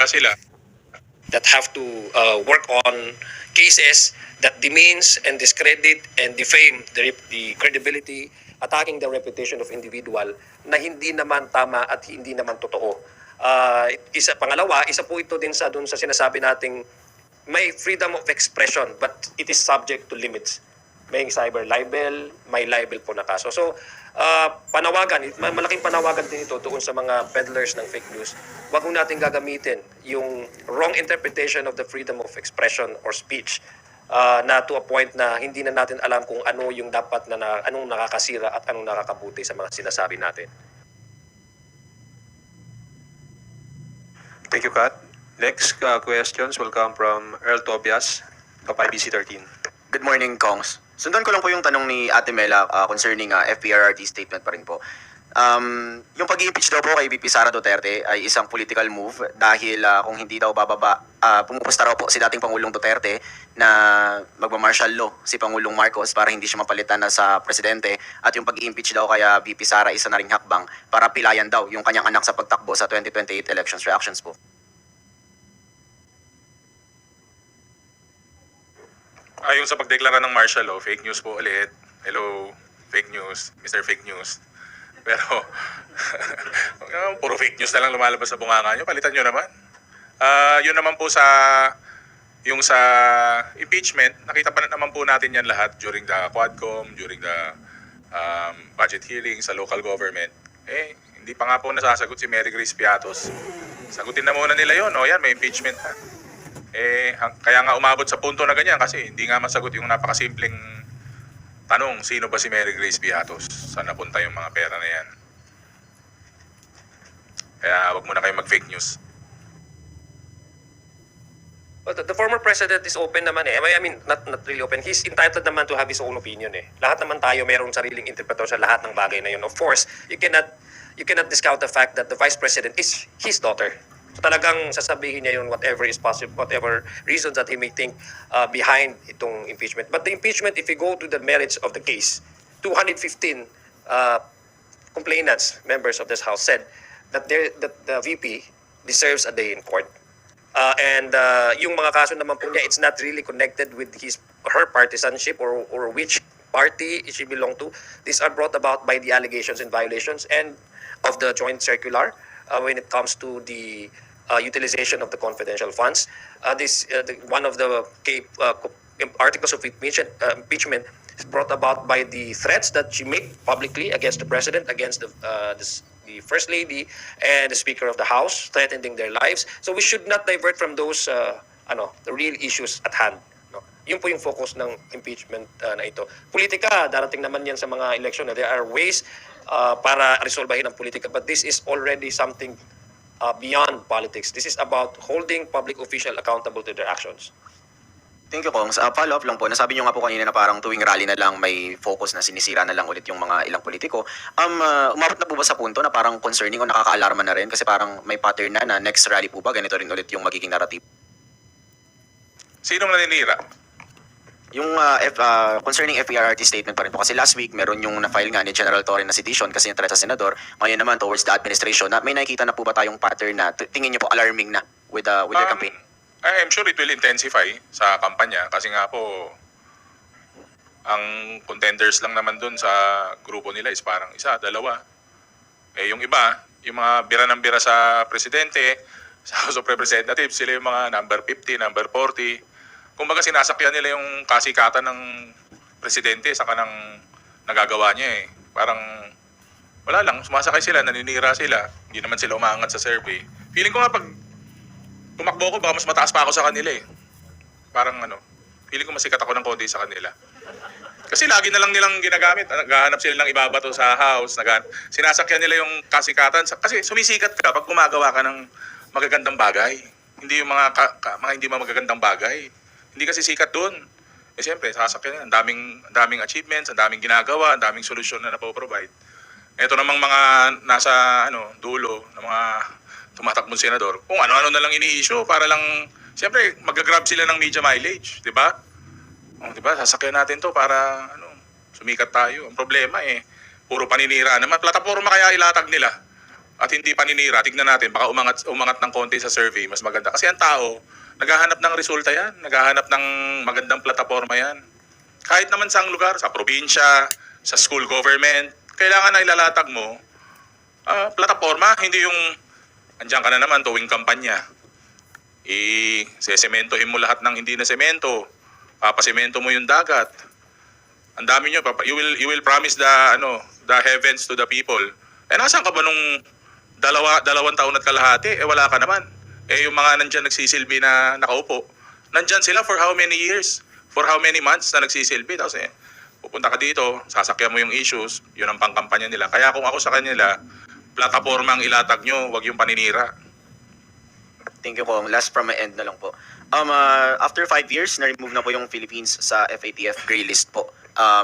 sila that have to work on cases that demeans and discredit and defame the credibility, attacking the reputation of individual na hindi naman tama at hindi naman totoo. Pangalawa, isa po ito din sa sinasabi nating may freedom of expression but it is subject to limits. May cyber libel, may libel po na kaso. So, malaking panawagan din ito doon sa mga peddlers ng fake news. Huwag mo natin gagamitin yung wrong interpretation of the freedom of expression or speech na to a point na hindi na natin alam kung ano yung dapat anong nakakasira at anong nakakabuti sa mga sinasabi natin. Thank you, Kat. Next questions will come from Earl Tobias of IBC 13. Good morning, Kongs. Sundan ko lang po yung tanong ni Ate Mela concerning FPRRD statement pa rin po. Yung pag-i-impeach daw po kay VP Sara Duterte ay isang political move dahil kung hindi daw pumupusta raw po si dating Pangulong Duterte na magma-martial law si Pangulong Marcos para hindi siya mapalitan na sa presidente at yung pag-i-impeach daw kaya VP Sara isa na ring hakbang para pilayan daw yung kanyang anak sa pagtakbo sa 2028 elections. Reactions po. Yung sa pagdeklara ng martial law, fake news po ulit. Hello, fake news, Mr. Fake News. Pero, puro fake news na lang lumalabas sa bunganga nyo. Palitan nyo naman. Yun naman po sa impeachment, nakita pa naman po natin yan lahat during the Quadcom, during the budget hearing sa local government. Hindi pa nga po nasasagot si Mary Grace Piatos. Sagutin na muna nila yun. Yan, may impeachment na. Kaya nga umabot sa punto na ganyan kasi hindi nga masagot yung napakasimpleng tanong, sino ba si Mary Grace Piatos? Saan napunta yung mga pera na yan? Kaya wag muna kayo mag-fake news. But the former president is open naman I mean, not really open. He's entitled naman to have his own opinion Lahat naman tayo mayroong sariling interpretasyon sa lahat ng bagay na yun. Of course, you cannot discount the fact that the vice president is his daughter. So talagang sasabihin niya yun whatever is possible, whatever reasons that he may think behind itong impeachment. But the impeachment, if you go to the merits of the case, 215 complainants, members of this House, said that the VP deserves a day in court. And yung mga kaso naman po niya, it's not really connected with her partisanship or which party she belong to. These are brought about by the allegations and violations and of the joint circular when it comes to the utilization of the confidential funds. One of the articles of impeachment is brought about by the threats that she made publicly against the president, against the First Lady and the Speaker of the House, threatening their lives. So we should not divert from those the real issues at hand. Yun po yung focus ng impeachment na ito. Politika, darating naman yan sa mga election. There are ways para resolbahin ang politika, but this is already something beyond politics. This is about holding public official accountable to their actions. Thank you, Kongs. Follow-up lang po. Nasabi nyo nga po kanina na parang tuwing rally na lang may focus na sinisira na lang ulit yung mga ilang politiko. Umabot na po ba sa punto na parang concerning o nakaka-alarma na rin? Kasi parang may pattern na next rally po ba, ganito rin ulit yung magiging narrative? Sinong naninira? Yung concerning FPRRD statement pa rin po. Kasi last week, meron yung na-file nga ni General Torre na petition kasi yung threat sa senador. Ngayon naman, towards the administration, na may nakikita na po ba tayong pattern na tingin nyo po alarming na with the campaign? I'm sure it will intensify sa kampanya kasi nga po ang contenders lang naman dun sa grupo nila is parang isa, dalawa. Yung iba, yung mga bira ng bira sa presidente, sa House of Representatives, sila yung mga number 50, number 40. Kumbaga sinasakyan nila yung kasikatan ng presidente sa kanang nagagawa niya Parang wala lang, sumasakay sila, naninira sila, hindi naman sila umaangat sa survey. Feeling ko nga pag tumakbo ko, baka mas mataas pa ako sa kanila Parang feeling ko masikat ako ng konti sa kanila. Kasi lagi na lang nilang ginagamit. Naghahanap sila ng ibabato sa house. Sinasakyan nila yung kasikatan. Kasi sumisikat ka pag gumagawa ka ng magagandang bagay. Hindi yung mga hindi magagandang bagay. Hindi kasi sikat doon. Siyempre, sasakyan nila. Ang daming achievements, ang daming ginagawa, ang daming solusyon na napoprovide. Ito namang mga nasa dulo ng mga tumatakbong senador, kung ano-ano na lang ini-issue para lang, siyempre, mag-grab sila ng media mileage, di ba? Di ba, sasakyan natin to para, sumikat tayo. Ang problema puro paninira naman. Plataforma kaya ilatag nila. at hindi paninira, tignan natin, baka umangat ng konti sa survey, mas maganda. Kasi ang tao, naghahanap ng resulta yan, naghahanap ng magandang plataforma yan. Kahit naman sa lugar, sa probinsya, sa school government, kailangan na ilalatag mo, plataforma, hindi yung andyan ka na naman tuwing kampanya. Sesementohin mo lahat ng hindi na semento, papasemento mo yung dagat. Ang dami nyo, you will promise the heavens to the people. Nasaan ka ba nung dalawang taon at kalahati? Wala ka naman. Yung mga nandyan nagsisilbi na nakaupo, nandyan sila for how many years? For how many months na nagsisilbi? Tapos pupunta ka dito, sasakyan mo yung issues, yun ang pangkampanya nila. Kaya kung ako sa kanila, plataforma ang ilatag nyo, wag yung paninira. Thank you, Kong. Last from my end na lang po. After 5 years, na-remove na po yung Philippines sa FATF gray list po.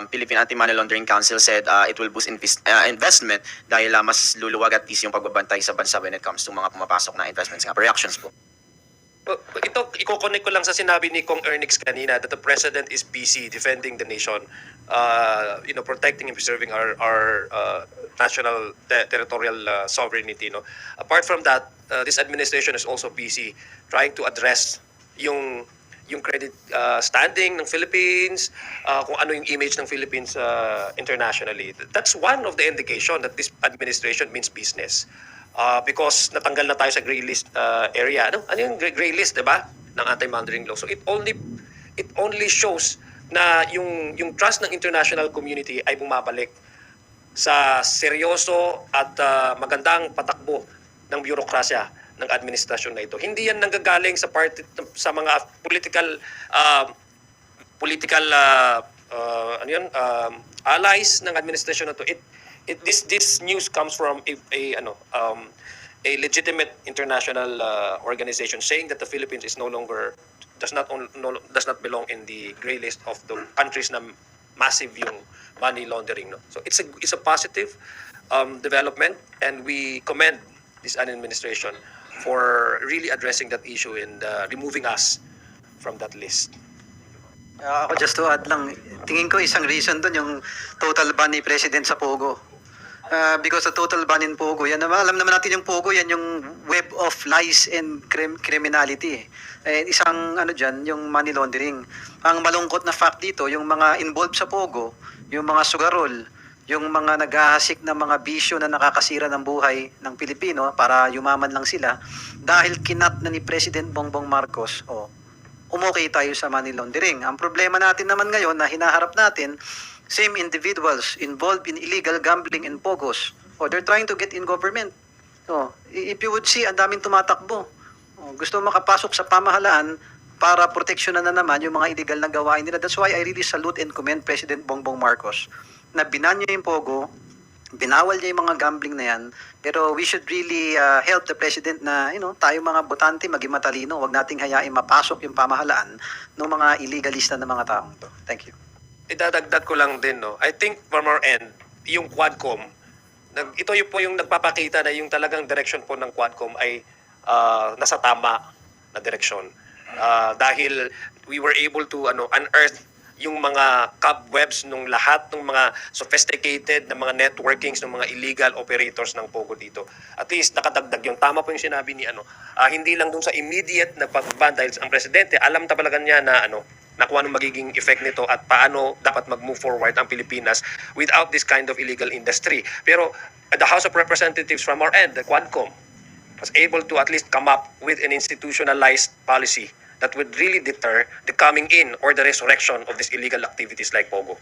Philippine Anti-Money Laundering Council said it will boost investment dahil mas luluwag at least yung pagbabantay sa bansa when it comes to mga pumapasok na investments nga. Reactions po. Ito, i-connect ko lang sa sinabi ni Kong Ernix kanina that the President is busy defending the nation, protecting and preserving our national territorial sovereignty. Apart from that, this administration is also busy trying to address yung credit standing ng Philippines, kung ano yung image ng Philippines internationally. That's one of the indication that this administration means business. Because natanggal na tayo sa gray list area. Ano yung gray list, 'di ba? Ng anti-money law. So it only shows na yung trust ng international community ay bumabalik sa seryoso at magandang patakbo ng bureaukrasya ng administrasyon na ito. Hindi yan nanggagaling sa mga political allies ng administrasyon na ito. This news comes from a legitimate international organization saying that the Philippines is does not belong in the gray list of the countries na massive yung money laundering. So it's a positive development, and we commend this administration for really addressing that issue and removing us from that list. Ako just to add lang, tingin ko isang reason doon yung total ban ni President sa Pogo. Because the total ban in Pogo, alam naman natin yung Pogo, yan yung web of lies and criminality. Isang dyan, yung money laundering. Ang malungkot na fact dito, yung mga involved sa Pogo, yung mga sugarol, yung mga naghahasik na mga bisyo na nakakasira ng buhay ng Pilipino para yumaman lang sila, dahil kinat na ni President Bongbong Marcos, umokay tayo sa money laundering. Ang problema natin naman ngayon na hinaharap natin, same individuals involved in illegal gambling and pogos. They're trying to get in government. If you would see, ang daming tumatakbo. Gusto makapasok sa pamahalaan para proteksyonan na naman yung mga illegal na gawain nila. That's why I really salute and commend President Bongbong Marcos na binan niya yung pogo, binawal niya yung mga gambling na yan, pero we should really help the President na, tayo mga botante, maging matalino, wag nating hayain mapasok yung pamahalaan ng mga illegalista na mga taong to. Thank you. Idadagdag ko lang din, I think from our end, yung Quadcom, ito yung po yung nagpapakita na yung talagang direction po ng Quadcom ay nasa tama na direction. Dahil we were able to unearth yung mga cobwebs nung lahat ng mga sophisticated na mga networkings ng mga illegal operators ng Pogo dito. At least nakadagdag yung tama po yung sinabi ni hindi lang dun sa immediate na pagban dahil ang presidente alam talaga niya na kung anong magiging effect nito at paano dapat mag-move forward ang Pilipinas without this kind of illegal industry. Pero the House of Representatives from our end, the Quadcom, was able to at least come up with an institutionalized policy that would really deter the coming in or the resurrection of these illegal activities like Pogo.